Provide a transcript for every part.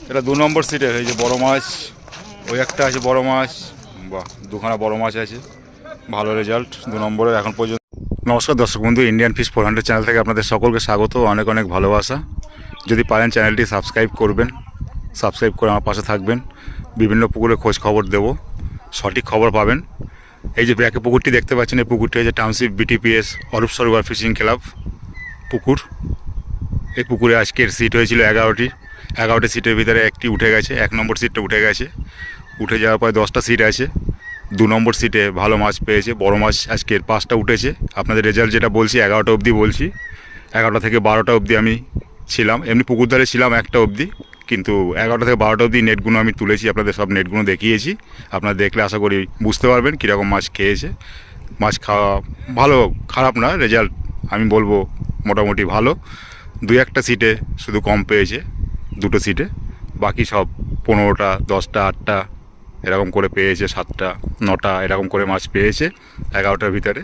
এটা 2 নম্বর সিটে। এই যে বড় মাছ, ওই একটা আছে বড় মাছ। বাহ, দুখানা বড় মাছ আছে, ভালো রেজাল্ট 2 নম্বরের এখন পর্যন্ত। নমস্কার দর্শক বন্ধু, ইন্ডিয়ান ফিশ 400 চ্যানেল থেকে আপনাদের সকলকে স্বাগত, অনেক অনেক ভালোবাসা। যদি পারেন চ্যানেলটি সাবস্ক্রাইব করবেন, সাবস্ক্রাইব করে আমার পাশে থাকবেন। বিভিন্ন পুকুরে খোঁজ খবর দেব, সঠিক খবর পাবেন। এই যে ব্যাকে পুকুরটি দেখতে পাচ্ছেন, এই পুকুরটি হচ্ছে টাউনশিপ বিটিপিএস অরূপ সরোবর ফিশিং ক্লাব পুকুর। এই পুকুরে আজকের সিট হয়েছিল 11টি। 11টি সিটের ভিতরে একটি উঠে গেছে, 1 নম্বর সিটটা উঠে গেছে। উঠে যাওয়ার পরে 10টা সিট আছে। 2 নম্বর সিটে ভালো মাছ পেয়েছে, বড় মাছ আজকের 5টা উঠেছে। আপনাদের রেজাল্ট যেটা বলছি 11টা অবধি বলছি, 11টা থেকে 12টা অবধি আমি ছিলাম, এমনি পুকুর ধারে ছিলাম 1টা অবধি, কিন্তু 11টা থেকে 12টা অবধি নেটগুলো আমি তুলেছি, আপনাদের সব নেটগুলো দেখিয়েছি। আপনারা দেখলে আশা করি বুঝতে পারবেন কীরকম মাছ খেয়েছে। মাছ খাওয়া ভালো, খারাপ না, রেজাল্ট আমি বলবো মোটামুটি ভালো। 2-1টা সিটে শুধু কম পেয়েছে, 2টো সিটে, বাকি সব 15টা 10টা 8টা এরকম করে পেয়েছে, 7টা 9টা এরকম করে মাছ পেয়েছে 11টার ভিতরে।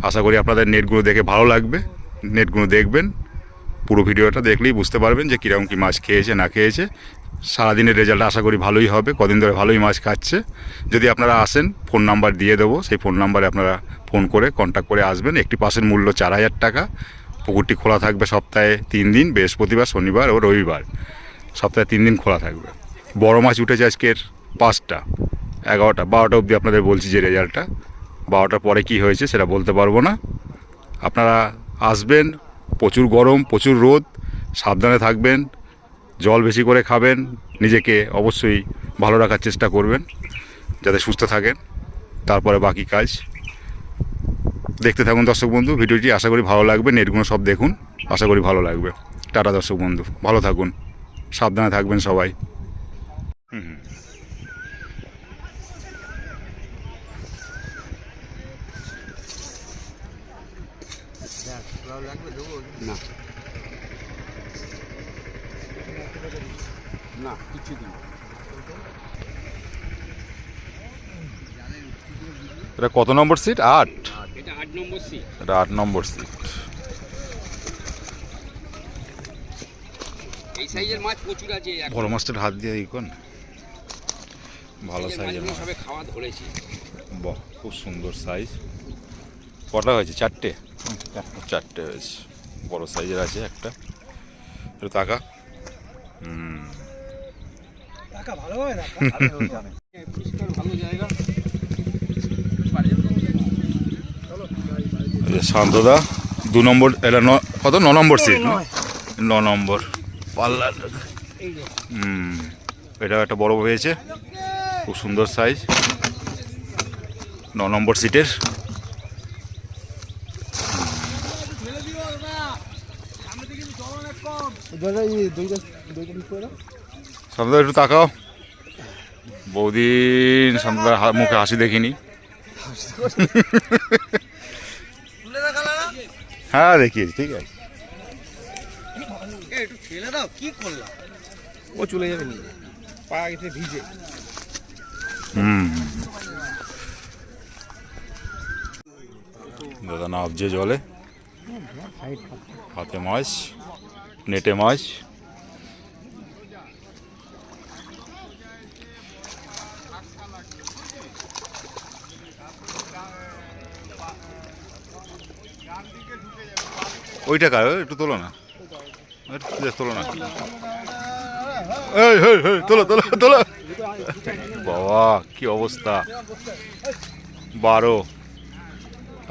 আশা করি আপনাদের নেটগুলো দেখে ভালো লাগবে, নেটগুলো দেখবেন, পুরো ভিডিওটা দেখলেই বুঝতে পারবেন যে কীরকম কী মাছ খেয়েছে না খেয়েছে। সারাদিনের রেজাল্ট আশা করি ভালোই হবে, কদিন ধরে ভালোই মাছ খাচ্ছে। যদি আপনারা আসেন, ফোন নাম্বার দিয়ে দেবো, সেই ফোন নাম্বারে আপনারা ফোন করে কন্ট্যাক্ট করে আসবেন। একটি পাসের মূল্য 4000 টাকা। পুকুরটি খোলা থাকবে সপ্তাহে 3 দিন, বৃহস্পতিবার, শনিবার ও রবিবার, সপ্তাহে 3 দিন খোলা থাকবে। বড় মাছ উঠেছে আজকের 5টা, 11টা 12টা অবধি আপনাদের বলছি যে রেজাল্টটা। 12টার পরে কি হয়েছে সেটা বলতে পারবো না। আপনারা আসবেন, প্রচুর গরম, প্রচুর রোদ, সাবধানে থাকবেন, জল বেশি করে খাবেন, নিজেকে অবশ্যই ভালো রাখার চেষ্টা করবেন যাতে সুস্থ থাকেন। তারপরে বাকি কাজ দেখতে থাকুন দর্শক বন্ধু, ভিডিওটি আশা করি ভালো লাগবে। নেটগুলো সব দেখুন, আশা করি ভালো লাগবে। টাটা দর্শক বন্ধু, ভালো থাকুন, সাবধানে থাকবেন সবাই। না না কিছু দিন এটা কত নম্বর সিট? 8। এটা 8 নম্বর সিট। এটা 8 নম্বর সিট। এই সাইজের মাছ প্রচুর আছে। বড় মাছটার হাত দিয়ে এই কোন ভালো সাইজের মাছ সবে খাওয়া ধরেছি। বাহ, খুব সুন্দর সাইজ। কটা হয়েছে? 4টে। 4টে হয়েছে, বড় সাইজের আছে একটা। একটু তাকা। ভালো জায়গা। শান্তদা 2 নম্বর, এটা কত 9 নম্বর সিট, 9 নম্বর পাল্লা। এটা একটা বড় হয়েছে, খুব সুন্দর সাইজ, 9 নম্বর সিটের। শান্তদা একটু তাকাও, বহুদিন শান্তদার মুখে হাসি দেখিনি। হ্যাঁ দেখিয়েছি, ঠিক আছে। একটু ঠেলে দাও, কি করলাম? ও চলে যাবে নিজে, পা গেছে ভিজে। দাদা নাবছে জলে, হাতে মাছ, নেটে মাছ। ওইটা কার? একটু তোলো না, তোলো না, তোলো তোলো তোলো। বাবা কি অবস্থা, 12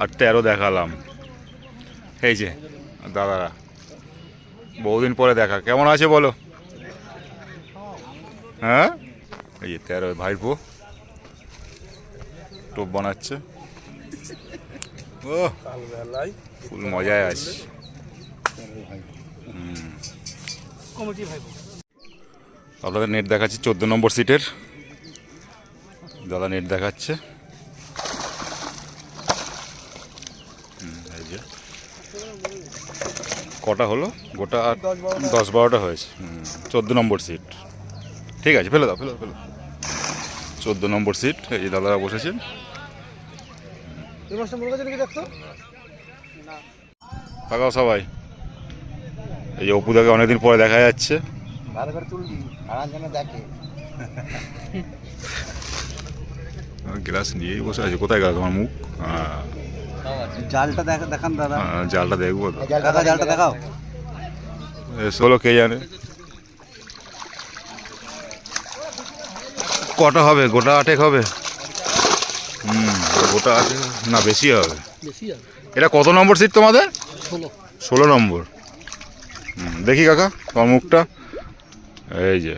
আর 13 দেখালাম। এই যে দাদারা, বহুদিন পরে দেখা, কেমন আছে বলো? হ্যাঁ, এই যে 13 ভাইপো টোপ বানাচ্ছে। ও ফুল মজায় আছে। আপনাদের নেট দেখাচ্ছি 14 নম্বর সিটের, দাদা নেট দেখাচ্ছে। এই যে কটা হলো, গোটা 10-12টা হয়েছে। 14 নম্বর সিট, ঠিক আছে, ফেলে দাও, ফেলে দাও, ফেলে দাও। 14 নম্বর সিট, এই যে দাদারা বসেছেন। তাকাও সবাই। এই যে অপুদাকে অনেকদিন পরে দেখা যাচ্ছে। ভালো করে তুলবি আর যেন দেখে। গ্লাস নিয়েই বসে আছে। কোথায় গেল তোমার মুখ? জালটা দেখান দাদা। জালটা দেখবো তো। দাদা জালটা দেখাও। ষোলো কে জানে কটা হবে, গোটা আটেক হবে। গোটা আটেক না, বেশি হবে। এটা কত নম্বর সিট তোমাদের? 16 নম্বর। দেখি কাকা তোমার মুখটা। এই যে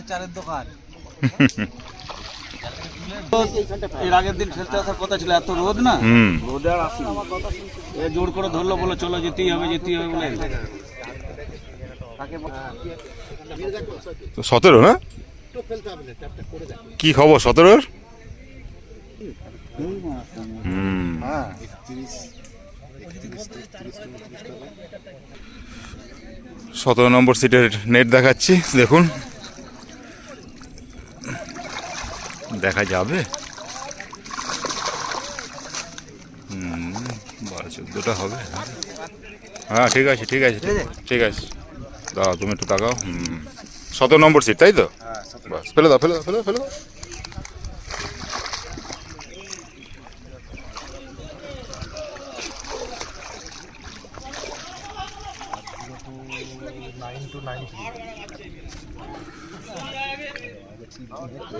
চারের দোকান। এর আগের দিন খেলতে আসার কথা ছিল, এত রোদ না, রোদে আর আসি জোর করে ধরলো, বলে চলো যেতেই হবে বলে। 17 না? কি খবর 17-র? 17 নম্বর সিটের নেট দেখাচ্ছি, দেখুন দেখা যাবে। 12-14টা হবে। হ্যাঁ ঠিক আছে ঠিক আছে ঠিক আছে দাও, তুমি একটু তাকাও। 17 নম্বর সিট, তাই তো? বাস, ফেলে দাও ফেলে দাও ফেলে দাও ফেলে দাও।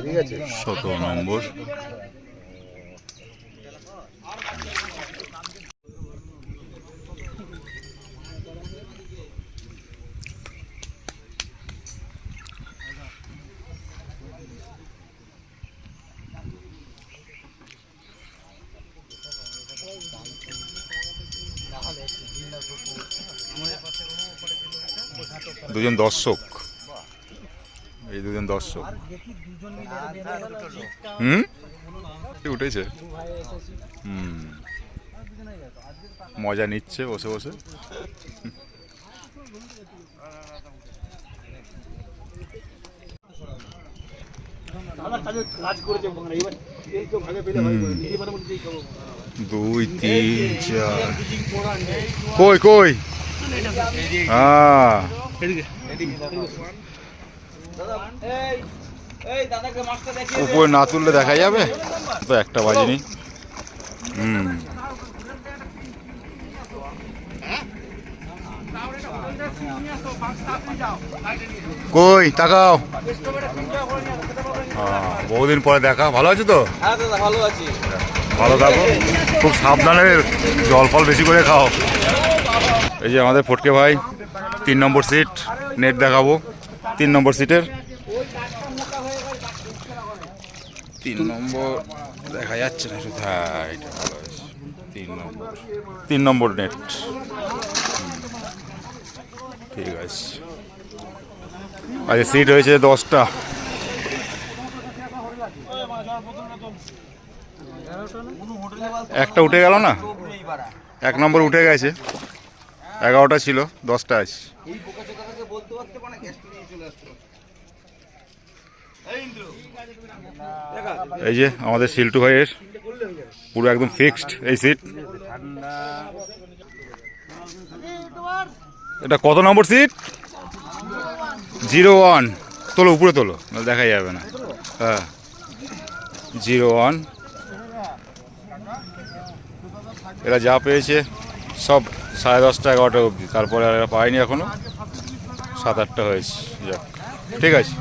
ঠিক আছে 17 নম্বর। দুজন দর্শক, এই দুজন দর্শক। উঠেছে। মজা নিচ্ছে বসে বসে। দুই তিন চার, কই কই? হ্যাঁ উপরে না তুললে দেখা যাবে তো, একটা বাজেনি। কই তাকাও। বহুদিন পরে দেখা, ভালো আছো তো? ভালো আছি। ভালো থাকো, খুব সাবধানে, জল ফল বেশি করে খাও। এই যে আমাদের ফটকে ভাই, 3 নম্বর সিট নেট দেখাবো। 3 নম্বর সিটের 3 নম্বর দেখা যাচ্ছে না শুধু। হ্যাঁ এটা ভালো আছে, 3 নম্বর নেট। ঠিক আছে, আচ্ছা সিট হয়েছে 10টা। একটা উঠে গেল না, 1 নম্বর উঠে গেছে। 11টা ছিল, 10টা আছে। এই যে আমাদের শিল্টু ভাইয়ের পুরো একদম ফিক্সড এই সিট। এটা কত নম্বর সিট? 01। তোলো উপরে তোলো, দেখা যাবে না। হ্যাঁ 01। এরা যা পেয়েছে সব 10:30টা 11টা অবধি, তারপরে আর এরা পায়নি এখনো। 7-8টা হয়েছে। যাক ঠিক আছে।